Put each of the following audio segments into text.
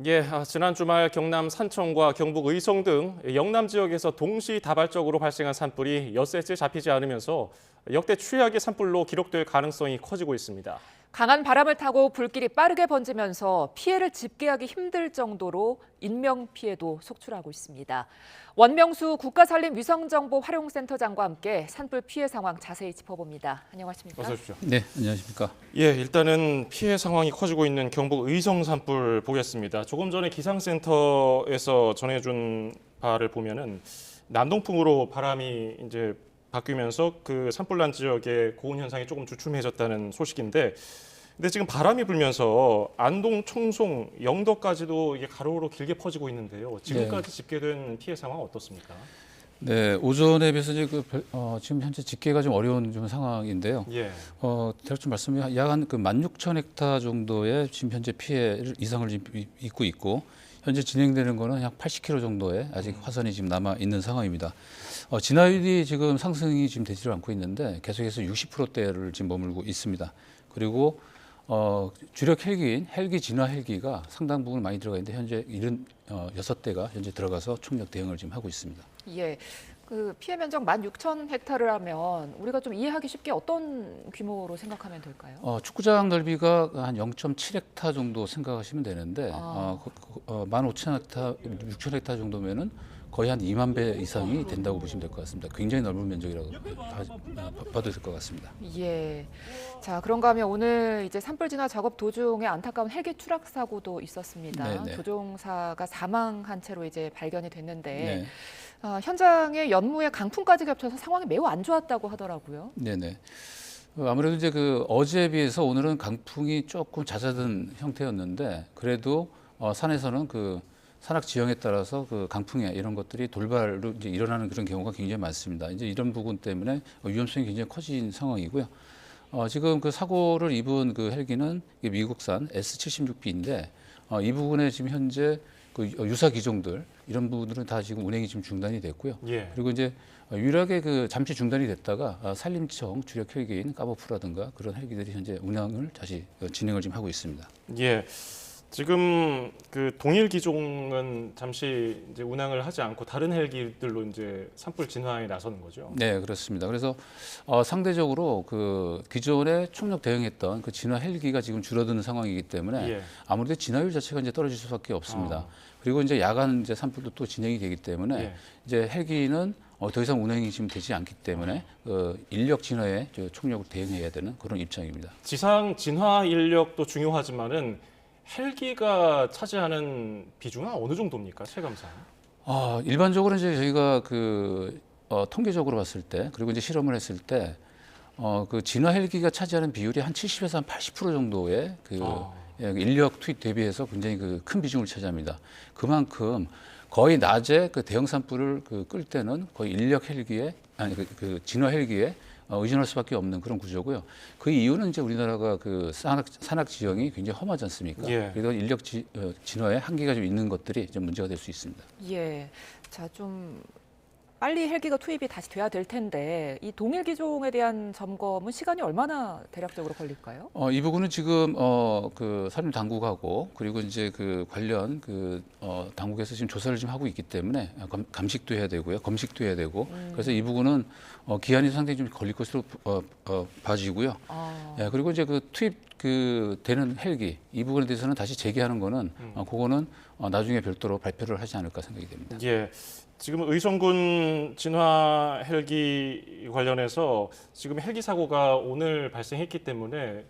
예, 지난 주말 경남 산청과 경북 의성 등 영남 지역에서 동시다발적으로 발생한 산불이 엿새째 잡히지 않으면서 역대 최악의 산불로 기록될 가능성이 커지고 있습니다. 강한 바람을 타고 불길이 빠르게 번지면서 피해를 집계하기 힘들 정도로 인명피해도 속출하고 있습니다. 원명수 국가산림위성정보활용센터장과 함께 산불 피해 상황 자세히 짚어봅니다. 안녕하십니까? 어서 오십시오. 네, 안녕하십니까? 예, 일단은 피해 상황이 커지고 있는 경북 의성 산불 보겠습니다. 조금 전에 기상센터에서 전해준 바를 보면은 남동풍으로 바람이 이제 바뀌면서 그 산불난 지역의 고온 현상이 조금 주춤해졌다는 소식인데, 근데 지금 바람이 불면서 안동, 청송, 영덕까지도 이게 가로로 길게 퍼지고 있는데요. 지금까지 집계된 피해 상황 어떻습니까? 네, 오전에 비해서 이제 지금 현재 집계가 좀 어려운 좀 상황인데요. 예. 제가 좀 말씀이 약한 16,000헥타 정도의 지금 현재 피해 이상을 지금 입고 있고, 현재 진행되는 거는 약 80km 정도의 아직 화산이 지금 남아 있는 상황입니다. 진화율이 지금 상승이 지금 되지를 않고 있는데 계속해서 60%대를 지금 머물고 있습니다. 그리고 주력 헬기인 헬기 진화 헬기가 상당 부분 많이 들어가 있는데 현재 76대가 현재 들어가서 총력 대응을 지금 하고 있습니다. 예. 그 피해 면적 16,000헥타르라면 우리가 좀 이해하기 쉽게 어떤 규모로 생각하면 될까요? 축구장 넓이가 한 0.7헥타 정도 생각하시면 되는데 15,000헥타, 6,000헥타 정도면은 거의 한 2만 배 이상이 된다고 보시면 될 것 같습니다. 굉장히 넓은 면적이라고 봐도 될 것 같습니다. 예. 자, 그런가 하면 오늘 이제 산불 진화 작업 도중에 안타까운 헬기 추락 사고도 있었습니다. 네네. 조종사가 사망한 채로 이제 발견이 됐는데 네. 현장에 연무에 강풍까지 겹쳐서 상황이 매우 안 좋았다고 하더라고요. 네네. 아무래도 이제 어제에 비해서 오늘은 강풍이 조금 잦아든 형태였는데 그래도 산에서는 산악 지형에 따라서 강풍에 이런 것들이 돌발로 이제 일어나는 그런 경우가 굉장히 많습니다. 이제 이런 부분 때문에 위험성이 굉장히 커진 상황이고요. 지금 사고를 입은 헬기는 미국산 S-76B인데 이 부분에 지금 현재 유사 기종들 이런 부분들은 다 지금 운행이 지금 중단이 됐고요. 예. 그리고 이제 유일하게 잠시 중단이 됐다가 산림청 주력 헬기인 까보프라든가 그런 헬기들이 현재 운항을 다시 진행을 지금 하고 있습니다. 예. 지금 동일 기종은 잠시 이제 운항을 하지 않고 다른 헬기들로 이제 산불 진화에 나서는 거죠. 네, 그렇습니다. 그래서 상대적으로 기존에 총력 대응했던 진화 헬기가 지금 줄어드는 상황이기 때문에 예. 아무래도 진화율 자체가 이제 떨어질 수밖에 없습니다. 그리고 이제 야간 이제 산불도 또 진행이 되기 때문에 예. 이제 헬기는 더 이상 운행이 지금 되지 않기 때문에 인력 진화에 총력을 대응해야 되는 그런 입장입니다. 지상 진화 인력도 중요하지만은 헬기가 차지하는 비중은 어느 정도입니까, 체감상? 일반적으로 이제 저희가 통계적으로 봤을 때 그리고 이제 실험을 했을 때 진화 헬기가 차지하는 비율이 한 70에서 한 80% 정도의 인력 투입 대비해서 굉장히 큰 비중을 차지합니다. 그만큼 거의 낮에 대형 산불을 끌 때는 거의 인력 헬기에 진화 헬기에 의존할 수밖에 없는 그런 구조고요. 그 이유는 이제 우리나라가 산악 지형이 굉장히 험하지 않습니까? 예. 그래서 인력 진화에 한계가 좀 있는 것들이 좀 문제가 될 수 있습니다. 예. 자, 좀 빨리 헬기가 투입이 다시 돼야 될 텐데 이 동일 기종에 대한 점검은 시간이 얼마나 대략적으로 걸릴까요? 이 부분은 지금 산림 당국하고 그리고 이제 관련 당국에서 지금 조사를 좀 하고 있기 때문에 감식도 해야 되고요, 검식도 해야 되고 그래서 이 부분은 기한이 상당히 좀 걸릴 것으로 봐지고요. 예, 그리고 이제 투입 되는 헬기 이 부분에 대해서는 다시 재개하는 거는 그거는 나중에 별도로 발표를 하지 않을까 생각이 됩니다. 예. 지금 의성군 진화 헬기 관련해서 지금 헬기 사고가 오늘 발생했기 때문에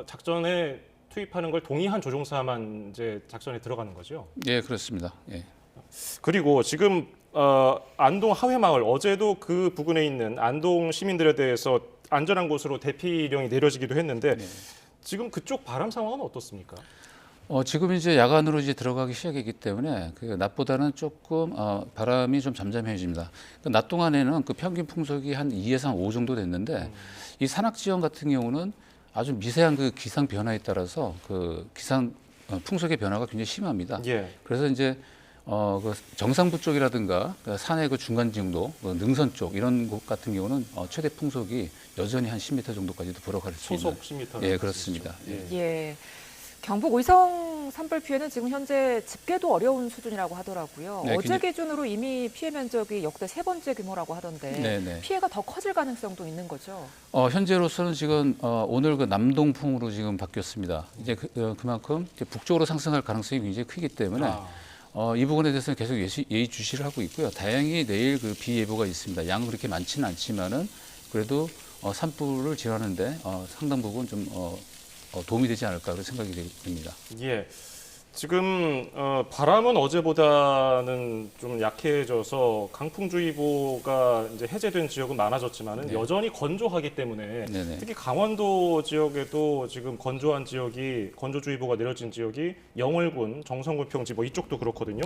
작전에 투입하는 걸 동의한 조종사만 이제 작전에 들어가는 거죠. 예, 그렇습니다. 예. 그리고 지금 안동 하회마을 어제도 그 부근에 있는 안동 시민들에 대해서 안전한 곳으로 대피령이 내려지기도 했는데 지금 그쪽 바람 상황은 어떻습니까? 지금 이제 야간으로 이제 들어가기 시작했기 때문에 낮보다는 조금 바람이 좀 잠잠해집니다. 낮 동안에는 평균 풍속이 한 2에서 5 정도 됐는데 이 산악 지형 같은 경우는 아주 미세한 기상 변화에 따라서 기상 풍속의 변화가 굉장히 심합니다. 예. 그래서 이제 정상부 쪽이라든가 산의 중간 정도, 능선 쪽 이런 곳 같은 경우는 최대 풍속이 여전히 한 10m 정도까지도 불어갈 수 있는. 소속 10m. 예, 그렇습니다. 예. 예. 경북 의성 산불 피해는 지금 현재 집계도 어려운 수준이라고 하더라고요. 네, 어제 기준으로 이미 피해 면적이 역대 세 번째 규모라고 하던데 네네. 피해가 더 커질 가능성도 있는 거죠. 현재로서는 지금 오늘 그 남동풍으로 지금 바뀌었습니다. 이제 그만큼 이제 북쪽으로 상승할 가능성이 굉장히 크기 때문에 이 부분에 대해서는 계속 예의주시를 하고 있고요. 다행히 내일 그 비 예보가 있습니다. 양은 그렇게 많지는 않지만은 그래도 산불을 진화하는데 상당 부분 좀 도움이 되지 않을까 그런 생각이 됩니다. 예. 지금 바람은 어제보다는 좀 약해져서 강풍주의보가 이제 해제된 지역은 많아졌지만은 네. 여전히 건조하기 때문에 네네. 특히 강원도 지역에도 지금 건조한 지역이 건조주의보가 내려진 지역이 영월군, 정선군, 평지 뭐 이쪽도 그렇거든요.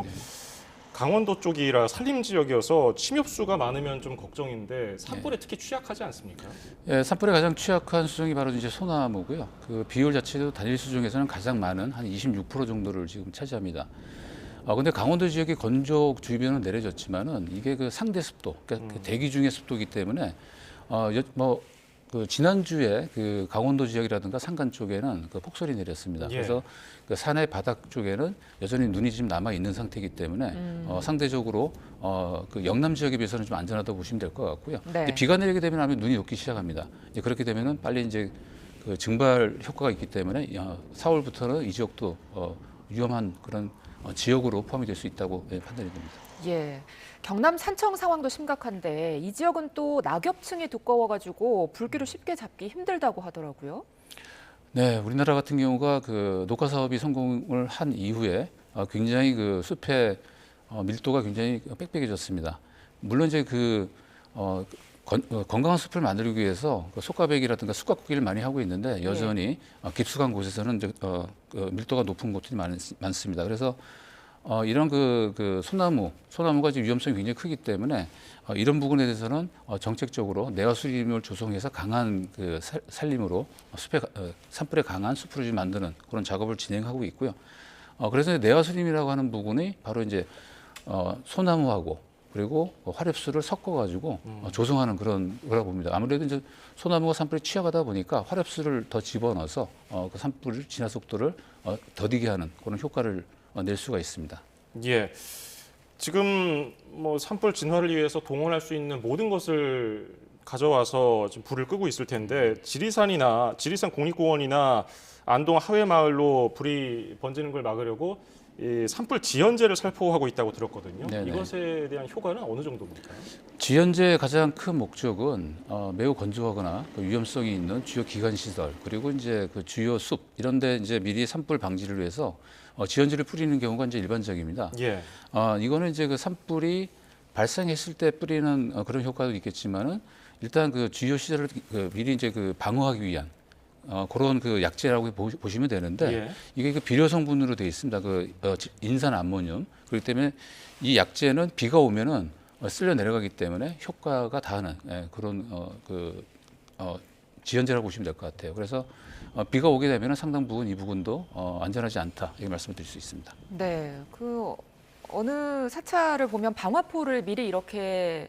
강원도 쪽이라 산림 지역이어서 침엽수가 많으면 좀 걱정인데 산불에 특히 취약하지 않습니까? 예, 산불에 가장 취약한 수종이 바로 이제 소나무고요. 그 비율 자체도 단일 수종에서는 가장 많은 한 26% 정도를 지금 차지합니다. 근데 강원도 지역이 건조 주의보는 내려졌지만은 이게 그 상대 습도, 그러니까 그 대기 중의 습도이기 때문에 그 지난주에 그 강원도 지역이라든가 산간 쪽에는 그 폭설이 내렸습니다. 예. 그래서 그 산의 바닥 쪽에는 여전히 눈이 좀 남아 있는 상태이기 때문에 상대적으로 그 영남 지역에 비해서는 좀 안전하다고 보시면 될 것 같고요. 네. 근데 비가 내리게 되면 아무래도 눈이 녹기 시작합니다. 이제 그렇게 되면은 빨리 이제 그 증발 효과가 있기 때문에 4월부터는 이 지역도 위험한 그런 지역으로 포함이 될 수 있다고 판단이 됩니다. 예. 경남 산청 상황도 심각한데 이 지역은 또 낙엽층이 두꺼워가지고 불길을 쉽게 잡기 힘들다고 하더라고요. 네, 우리나라 같은 경우가 그 녹화 사업이 성공을 한 이후에 굉장히 그 숲의 밀도가 굉장히 빽빽해졌습니다. 물론 이제 그 건강한 숲을 만들기 위해서 그 속가배기라든가 숲가꾸기를 많이 하고 있는데 여전히 깊숙한 곳에서는 이제 그 밀도가 높은 곳들이 많습니다. 그래서 이런 그 소나무가 지금 위험성이 굉장히 크기 때문에 이런 부분에 대해서는 정책적으로 내화수림을 조성해서 강한 그 산림으로 산불에 강한 숲을 좀 만드는 그런 작업을 진행하고 있고요. 그래서 내화수림이라고 하는 부분이 바로 이제 소나무하고 그리고 화렵수를 섞어가지고 조성하는 그런 거라고 봅니다. 아무래도 이제 소나무가 산불에 취약하다 보니까 화렵수를 더 집어넣어서 그 산불 진화 속도를 더디게 하는 그런 효과를 낼 수가 있습니다. 예. 지금 뭐 산불 진화를 위해서 동원할 수 있는 모든 것을 가져와서 지금 불을 끄고 있을 텐데 지리산 국립공원이나 안동 하회마을로 불이 번지는 걸 막으려고 이 산불 지연제를 살포하고 있다고 들었거든요. 네네. 이것에 대한 효과는 어느 정도입니까? 지연제의 가장 큰 목적은 매우 건조하거나 그 위험성이 있는 주요 기관 시설 그리고 이제 그 주요 숲 이런데 이제 미리 산불 방지를 위해서 지연제를 뿌리는 경우가 이제 일반적입니다. 예. 이거는 이제 그 산불이 발생했을 때 뿌리는 그런 효과도 있겠지만은 일단 그 주요 시설을 미리 이제 그 방어하기 위한 그런 그 약재라고 보시면 되는데 예. 이게 그 비료 성분으로 되어 있습니다. 인산 암모늄. 그렇기 때문에 이 약재는 비가 오면은 쓸려 내려가기 때문에 효과가 다하는 그런 지연제라고 보시면 될 것 같아요. 그래서 비가 오게 되면 상당 부분 이 부분도 안전하지 않다 이렇게 말씀을 드릴 수 있습니다. 네. 그 어느 사찰을 보면 방화포를 미리 이렇게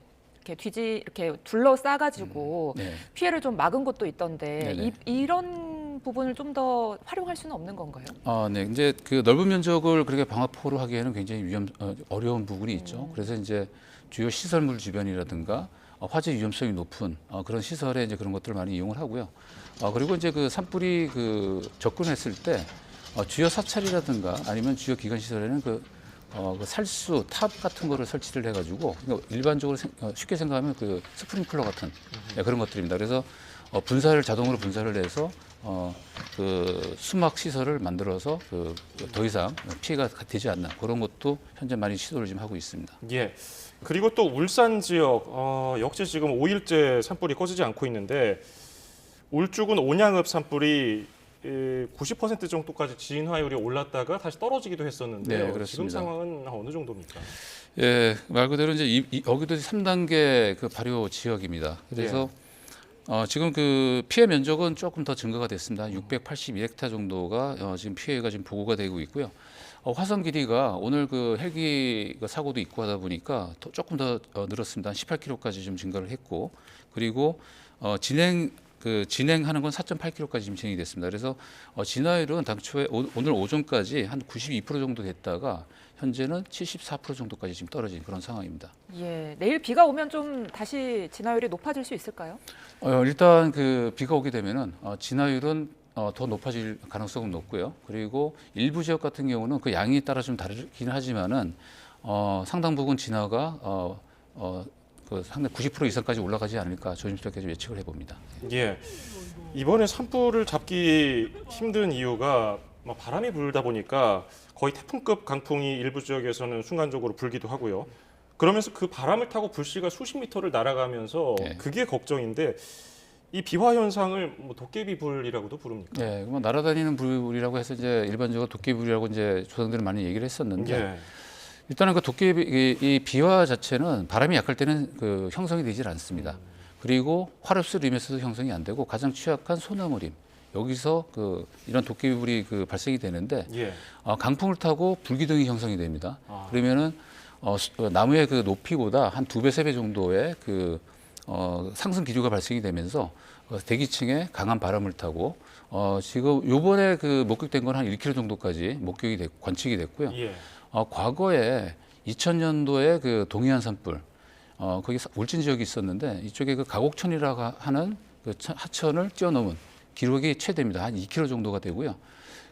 둘러싸가지고 네. 피해를 좀 막은 곳도 있던데 네네. 이런 부분을 좀 더 활용할 수는 없는 건가요? 네. 이제 그 넓은 면적을 그렇게 방화포로 하기에는 굉장히 어려운 부분이 있죠. 그래서 이제 주요 시설물 주변이라든가 화재 위험성이 높은 그런 시설에 이제 그런 것들을 많이 이용을 하고요. 그리고 이제 그 산불이 그 접근했을 때 주요 사찰이라든가 아니면 주요 기관 시설에는 그 살수 탑 같은 거를 설치를 해가지고 그러니까 일반적으로 쉽게 생각하면 그 스프링클러 같은 그런 것들입니다. 그래서 자동으로 분사를 해서 그 수막 시설을 만들어서 더 이상 피해가 되지 않는 그런 것도 현재 많이 시도를 지금 하고 있습니다. 예. 그리고 또 울산 지역 역시 지금 5일째 산불이 꺼지지 않고 있는데 울주군 온양읍 산불이 90% 정도까지 진화율이 올랐다가 다시 떨어지기도 했었는데요. 네, 그렇습니다. 지금 상황은 어느 정도입니까? 예, 말 그대로 이제 여기도 3단계 그 발효 지역입니다. 그래서 지금 그 피해 면적은 조금 더 증가가 됐습니다. 682헥타 정도가 지금 피해가 지금 보고가 되고 있고요. 화성 길이가 오늘 그 헬기 사고도 있고 하다 보니까 조금 더 늘었습니다. 18km까지 좀 증가를 했고, 그리고 진행 그 진행하는 건 4.8km까지 지금 진행이 됐습니다. 그래서 진화율은 당초에 오늘 오전까지 한 92% 정도 됐다가 현재는 74% 정도까지 지금 떨어진 그런 상황입니다. 예, 내일 비가 오면 좀 다시 진화율이 높아질 수 있을까요? 일단 그 비가 오게 되면은 진화율은 더 높아질 가능성은 높고요. 그리고 일부 지역 같은 경우는 그 양에 따라 좀 다르긴 하지만은 상당 부분 진화가 그 상당 90% 이상까지 올라가지 않을까 조심스럽게 예측을 해봅니다. 예. 이번에 산불을 잡기 힘든 이유가 막 바람이 불다 보니까 거의 태풍급 강풍이 일부 지역에서는 순간적으로 불기도 하고요. 그러면서 그 바람을 타고 불씨가 수십 미터를 날아가면서 네. 그게 걱정인데 이 비화 현상을 뭐 도깨비 불이라고도 부릅니까? 네, 뭐 날아다니는 불이라고 해서 이제 일반적으로 도깨비불이라고 이제 조상들은 많이 얘기를 했었는데 예. 일단은 그 도깨비 이 비화 자체는 바람이 약할 때는 그 형성이 되질 않습니다. 그리고 화릅수를 임했어도 형성이 안 되고 가장 취약한 소나무림 여기서 그 이런 도깨비불이 그 발생이 되는데 예. 강풍을 타고 불기둥이 형성이 됩니다. 아. 그러면은 나무의 그 높이보다 한 2배, 3배 정도의 그 상승 기류가 발생이 되면서 대기층에 강한 바람을 타고 지금 요번에 그 목격된 건 한 1km 정도까지 관측이 됐고요. 예. 과거에 2000년도에 그 동해안 산불 거기 울진 지역이 있었는데 이쪽에 그 가곡천이라고 하는 그 하천을 뛰어넘은 기록이 최대입니다. 한 2km 정도가 되고요.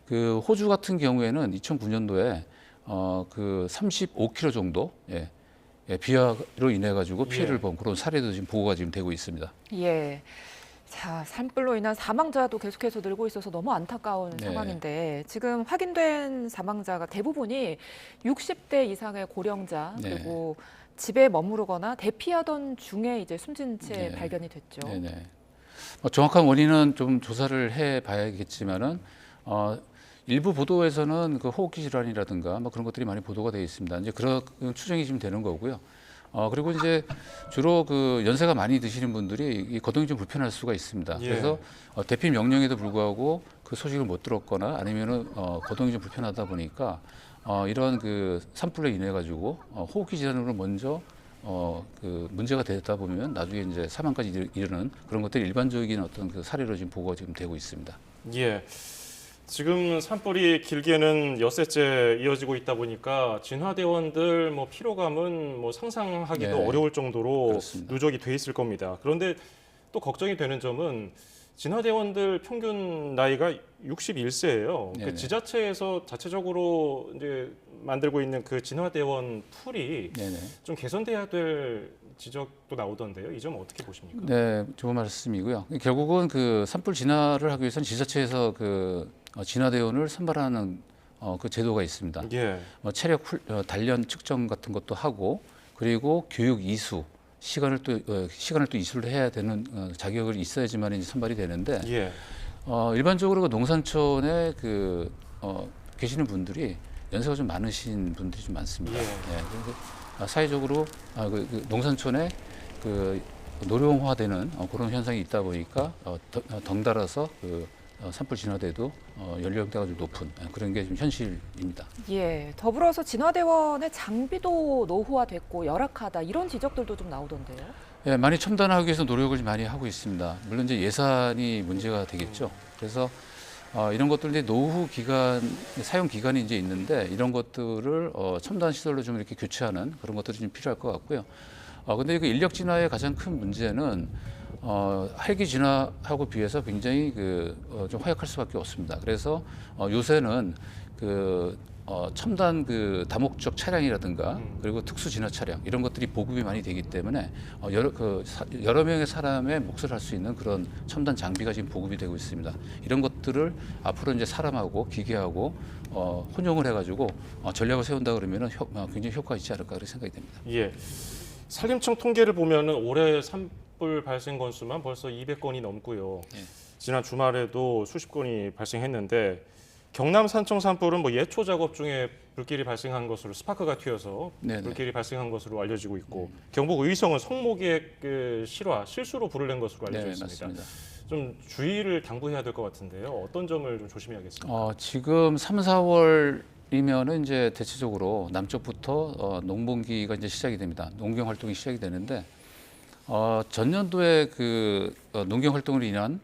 그 호주 같은 경우에는 2009년도에 그 35km 정도 비화로 인해 가지고 피해를 본 그런 사례도 지금 보고가 지금 되고 있습니다. 예. 자, 산불로 인한 사망자도 계속해서 늘고 있어서 너무 안타까운 네. 상황인데 지금 확인된 사망자가 대부분이 60대 이상의 고령자 네. 그리고 집에 머무르거나 대피하던 중에 이제 숨진 채 네. 발견이 됐죠. 네네. 정확한 원인은 좀 조사를 해봐야겠지만은 일부 보도에서는 그 호흡기 질환이라든가 뭐 그런 것들이 많이 보도가 되어 있습니다. 이제 그런 추정이 지금 되는 거고요. 그리고 이제 주로 그 연세가 많이 드시는 분들이 이 거동이 좀 불편할 수가 있습니다. 예. 그래서 대피 명령에도 불구하고 그 소식을 못 들었거나 아니면은 거동이 좀 불편하다 보니까 이런 그 산불로 인해 가지고 호흡기 질환으로 먼저 그 문제가 되다 보면 나중에 이제 사망까지 이르는 그런 것들이 일반적인 어떤 그 사례로 지금 보고가 지금 되고 있습니다. 예. 지금 산불이 길게는 엿새째 이어지고 있다 보니까 진화대원들 뭐 피로감은 뭐 상상하기도 네. 어려울 정도로 그렇습니다. 누적이 돼 있을 겁니다. 그런데 또 걱정이 되는 점은 진화대원들 평균 나이가 61세예요. 네네. 그 지자체에서 자체적으로 이제 만들고 있는 그 진화대원 풀이 네네. 좀 개선돼야 될 지적도 나오던데요. 이 점 어떻게 보십니까? 네, 좋은 말씀이고요. 결국은 그 산불 진화를 하기 위해서는 지자체에서 그 진화대원을 선발하는 그 제도가 있습니다. 예. 체력 단련 측정 같은 것도 하고 그리고 교육 이수 시간을 또 이수를 해야 되는 자격을 있어야지만 이제 선발이 되는데 예. 일반적으로 그 농산촌에 그 계시는 분들이 연세가 좀 많으신 분들이 좀 많습니다. 예. 그래서 사회적으로 그 농산촌에 그 노령화되는 그런 현상이 있다 보니까 덩달아서 그 산불 진화대도 연령대가 좀 높은 그런 게 좀 현실입니다. 예. 더불어서 진화대원의 장비도 노후화됐고 열악하다 이런 지적들도 좀 나오던데요. 예, 많이 첨단화하기 위해서 노력을 많이 하고 있습니다. 물론 이제 예산이 문제가 되겠죠. 그래서 이런 것들 노후 기간 사용 기간이 이제 있는데 이런 것들을 첨단 시설로 좀 이렇게 교체하는 그런 것들이 좀 필요할 것 같고요. 근데 그 인력 진화의 가장 큰 문제는 헬기 진화하고 비해서 굉장히 좀 허약할 수밖에 없습니다. 그래서 요새는 첨단 그 다목적 차량이라든가 그리고 특수 진화 차량 이런 것들이 보급이 많이 되기 때문에 여러 명의 사람의 몫을 할 수 있는 그런 첨단 장비가 지금 보급이 되고 있습니다. 이런 것들을 앞으로 이제 사람하고 기계하고 혼용을 해가지고 전략을 세운다 그러면은 굉장히 효과가 있지 않을까 그렇게 생각이 됩니다. 예. 산림청 통계를 보면은 올해 산불 발생 건수만 벌써 200건이 넘고요. 예. 지난 주말에도 수십 건이 발생했는데 경남 산청 산불은 뭐 예초 작업 중에 불길이 발생한 것으로 스파크가 튀어서 네네. 불길이 발생한 것으로 알려지고 있고 경북 의성은 성모기의 그 실수로 불을 낸 것으로 알려져 네, 있습니다. 맞습니다. 좀 주의를 당부해야 될 것 같은데요. 어떤 점을 좀 조심해야겠습니까? 지금 3, 4월이면은 이제 대체적으로 남쪽부터 농번기가 이제 시작이 됩니다. 농경 활동이 시작이 되는데 전년도에 그 농경 활동으로 인한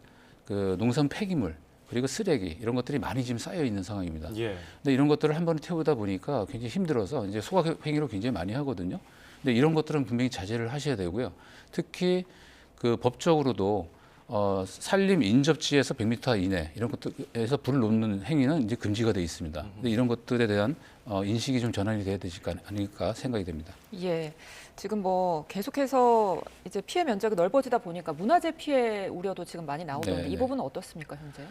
그 농산 폐기물 그리고 쓰레기 이런 것들이 많이 지금 쌓여 있는 상황입니다. 예. 근데 이런 것들을 한 번에 태우다 보니까 굉장히 힘들어서 이제 소각 행위를 굉장히 많이 하거든요. 근데 이런 것들은 분명히 자제를 하셔야 되고요. 특히 그 법적으로도 산림 인접지에서 100m 이내 이런 것들에서 불을 놓는 행위는 이제 금지가 돼 있습니다. 근데 이런 것들에 대한 인식이 좀 전환이 돼야 되지 않을까 생각이 됩니다. 예. 지금 뭐 계속해서 이제 피해 면적이 넓어지다 보니까 문화재 피해 우려도 지금 많이 나오는데 네, 이 네. 부분은 어떻습니까, 현재?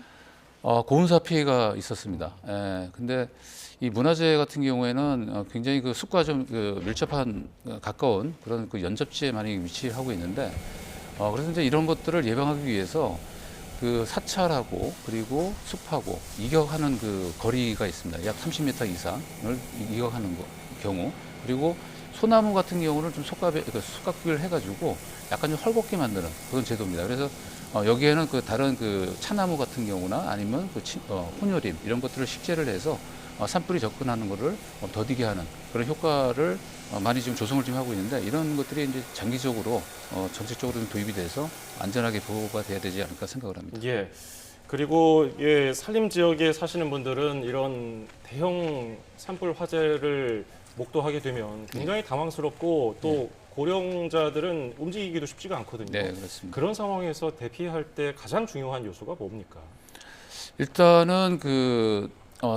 고온사 피해가 있었습니다. 예, 근데 이 문화재 같은 경우에는 굉장히 그 숲과 좀 밀접한 가까운 그런 그 연접지에 많이 위치하고 있는데 그래서 이제 이런 것들을 예방하기 위해서 그 사찰하고 그리고 숲하고 이격하는 그 거리가 있습니다. 약 30m 이상을 이격하는 경우 그리고 소나무 같은 경우는 좀 속각비를 해가지고 약간 좀 헐겁게 만드는 그런 제도입니다. 그래서 여기에는 그 다른 그 차나무 같은 경우나 아니면 그 혼요림 이런 것들을 식재를 해서 산불이 접근하는 것을 더디게 하는 그런 효과를 많이 지금 조성을 좀 하고 있는데 이런 것들이 이제 장기적으로 정책적으로 좀 도입이 돼서 안전하게 보호가 돼야 되지 않을까 생각을 합니다. 예. 그리고 예, 산림 지역에 사시는 분들은 이런 대형 산불 화재를 목도하게 되면 굉장히 당황스럽고 또 고령자들은 움직이기도 쉽지가 않거든요. 네, 그렇습니다. 그런 상황에서 대피할 때 가장 중요한 요소가 뭡니까? 일단은 그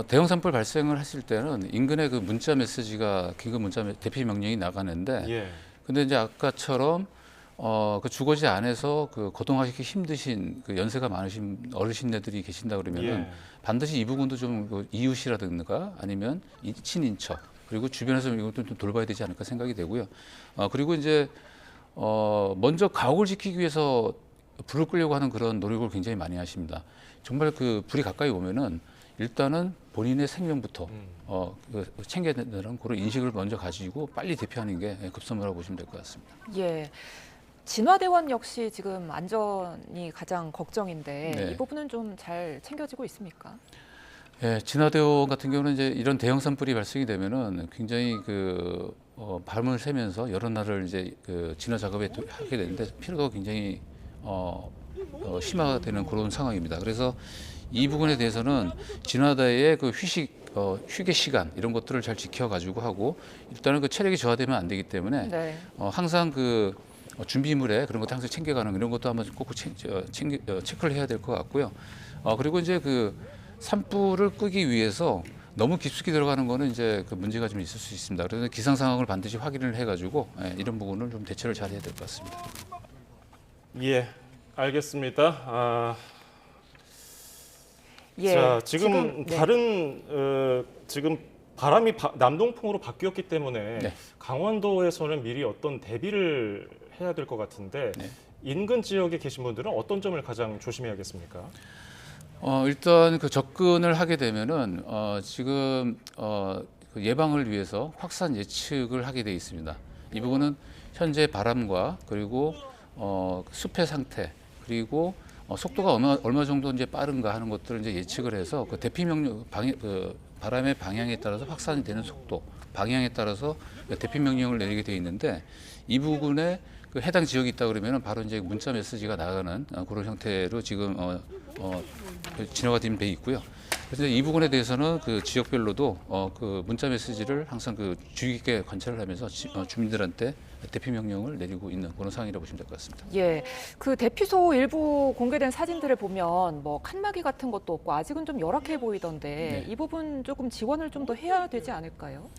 대형 산불 발생을 했을 때는 인근에 그 문자 메시지가 긴급 문자 대피 명령이 나가는데 예. 근데 이제 아까처럼 그 주거지 안에서 그 거동하기 힘드신 그 연세가 많으신 어르신네들이 계신다 그러면은 예. 반드시 이 부분도 좀 그 이웃이라든가 아니면 친인척 그리고 주변에서 이것도 좀 돌봐야 되지 않을까 생각이 되고요. 그리고 이제 먼저 가옥을 지키기 위해서 불을 끄려고 하는 그런 노력을 굉장히 많이 하십니다. 정말 그 불이 가까이 오면은 일단은 본인의 생명부터 챙겨야 된다는 그런 인식을 먼저 가지고 빨리 대피하는 게 급선무라고 보시면 될 것 같습니다. 예. 진화대원 역시 지금 안전이 가장 걱정인데 네. 이 부분은 좀 잘 챙겨지고 있습니까? 예, 진화대원 같은 경우는 이제 이런 대형 산불이 발생이 되면은 굉장히 그 밤을 새면서 여러 날을 이제 그 진화 작업에 하게 되는데 피로가 굉장히 심화가 되는 그런 상황입니다. 그래서 이 부분에 대해서는 진화대의 그 휴게 시간 이런 것들을 잘 지켜가지고 하고 일단은 그 체력이 저하되면 안 되기 때문에 네. 항상 그 준비물에 그런 것도 항상 챙겨가는 이런 것도 한번 꼭 체크를 해야 될 것 같고요. 그리고 이제 그 산불을 끄기 위해서 너무 깊숙이 들어가는 거는 이제 그 문제가 좀 있을 수 있습니다. 그래서 기상 상황을 반드시 확인을 해가지고 이런 부분을 좀 대처를 잘 해야 될 것 같습니다. 예. 알겠습니다. 예. 자, 지금 네. 다른 지금 바람이 남동풍으로 바뀌었기 때문에 네. 강원도에서는 미리 어떤 대비를 해야 될 것 같은데 네. 인근 지역에 계신 분들은 어떤 점을 가장 조심해야겠습니까? 일단 그 접근을 하게 되면은 지금 그 예방을 위해서 확산 예측을 하게 돼 있습니다. 이 부분은 현재 바람과 그리고 숲의 상태 그리고 속도가 얼마 정도 이제 빠른가 하는 것들을 이제 예측을 해서 그 대피 명령 그 바람의 방향에 따라서 확산이 되는 속도 방향에 따라서 대피 명령을 내리게 돼 있는데 이 부분에 그 해당 지역이 있다 그러면은 바로 이제 문자 메시지가 나가는 그런 형태로 지금 진화가 돼 있고요. 그래서 이 부분에 대해서는 그 지역별로도 그 문자 메시지를 항상 그 주의 깊게 관찰을 하면서 주민들한테 대피 명령을 내리고 있는 그런 상황이라고 보시면 될 것 같습니다. 예, 그 대피소 일부 공개된 사진들을 보면 뭐 칸막이 같은 것도 없고 아직은 좀 열악해 보이던데 네. 이 부분 조금 지원을 좀 더 해야 되지 않을까요?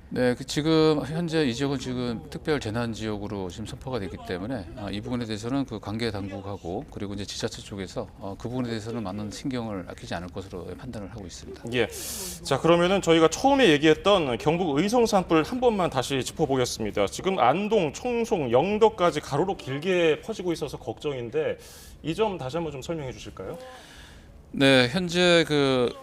네, 지금 현재 이 지역은 지금 특별 재난 지역으로 지금 선포가 됐기 때문에 이 부분에 대해서는 그 관계 당국하고 그리고 이제 지자체 쪽에서 그 부분에 대해서는 많은 신경을 아끼지 않을 것으로 판단을 하고 있습니다. 예. 자, 그러면은 저희가 처음에 얘기했던 경북 의성 산불 한 번만 다시 짚어보겠습니다. 지금 안동, 청송, 영덕까지 가로로 길게 퍼지고 있어서 걱정인데 이 점 다시 한번 좀 설명해 주실까요? 네, 현재 그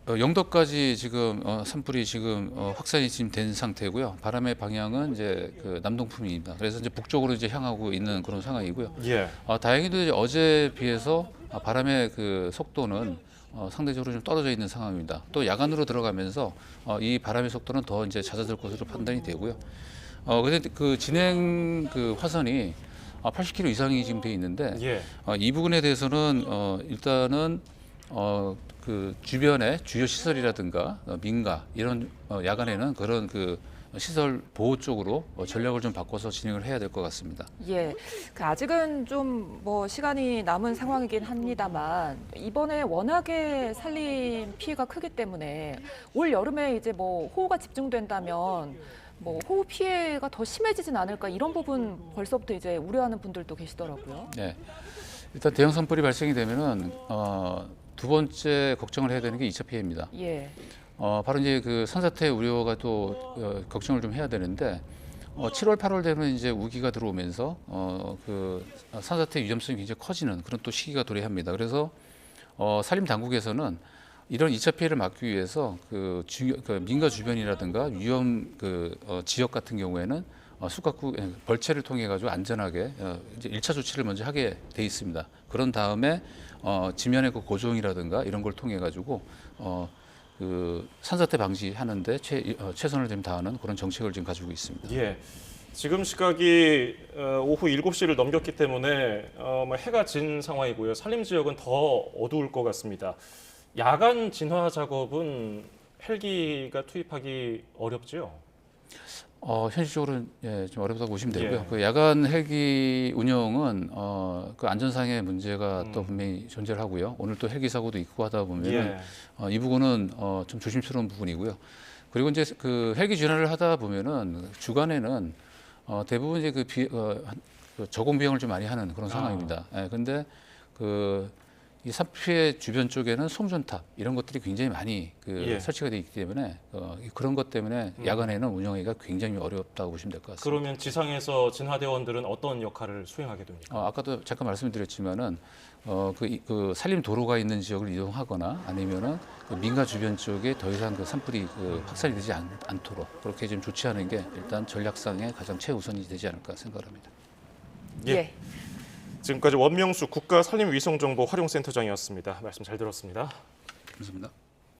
영덕까지 지금 산불이 지금 확산이 지금 된 상태고요. 바람의 방향은 이제 그 남동풍입니다. 그래서 이제 북쪽으로 이제 향하고 있는 그런 상황이고요. 예. 다행히도 이제 어제에 비해서 바람의 그 속도는 상대적으로 좀 떨어져 있는 상황입니다. 또 야간으로 들어가면서 이 바람의 속도는 더 이제 잦아들 것으로 판단이 되고요. 그래서 그 진행 그 화선이 80km 이상이 지금 돼 있는데 예. 이 부분에 대해서는 일단은 그 주변의 주요 시설이라든가 민가 이런 야간에는 그런 그 시설 보호 쪽으로 전략을 좀 바꿔서 진행을 해야 될 것 같습니다. 예, 아직은 좀 뭐 시간이 남은 상황이긴 합니다만 이번에 워낙에 산림 피해가 크기 때문에 올 여름에 이제 뭐 호우가 집중된다면 뭐 호우 피해가 더 심해지진 않을까 이런 부분 벌써부터 이제 우려하는 분들도 계시더라고요. 네, 일단 대형 산불이 발생이 되면은 두 번째 걱정을 해야 되는 게 2차 피해입니다. 예, 바로 이제 그 산사태 우려가 또 걱정을 좀 해야 되는데 7월, 8월 되면 이제 우기가 들어오면서 그 산사태 위험성이 굉장히 커지는 그런 또 시기가 도래합니다. 그래서 산림 당국에서는 이런 2차 피해를 막기 위해서 그 민가 주변이라든가 위험 지역 같은 경우에는 숙각구 벌채를 통해 가지고 안전하게 이제 1차 조치를 먼저 하게 돼 있습니다. 그런 다음에 지면의 그 고조응이라든가 이런 걸 통해 가지고 그 산사태 방지하는데 최선을 좀 다하는 그런 정책을 지금 가지고 있습니다. 예. 지금 시각이 오후 7시를 넘겼기 때문에 뭐 해가 진 상황이고요. 산림 지역은 더 어두울 것 같습니다. 야간 진화 작업은 헬기가 투입하기 어렵죠? 현실적으로는 좀 어렵다고 보시면 되고요. 예. 그 야간 헬기 운영은 그 안전상의 문제가 또 분명히 존재를 하고요. 오늘 또 헬기 사고도 있고 하다 보면 이 부분은 좀 조심스러운 부분이고요. 그리고 이제 그 헬기 진화를 하다 보면은 주간에는 대부분 이제 그 저공 비용을 좀 많이 하는 그런 상황입니다. 근데 이 산피해 주변 쪽에는 송전탑 이런 것들이 굉장히 많이 설치가 되어 있기 때문에 그런 것 때문에 야간에는 운영하기가 굉장히 어렵다고 보시면 될 것 같습니다. 그러면 지상에서 진화대원들은 어떤 역할을 수행하게 됩니까? 아까도 잠깐 말씀드렸지만은 그 산림 도로가 있는 지역을 이동하거나 아니면은 그 민가 주변 쪽에 더 이상 그 산불이 확산이 되지 않도록 그렇게 좀 조치하는 게 일단 전략상의 가장 최우선이 되지 않을까 생각합니다. 예. 지금까지 원명수 국가산림위성정보활용센터장이었습니다. 말씀 잘 들었습니다. 감사합니다.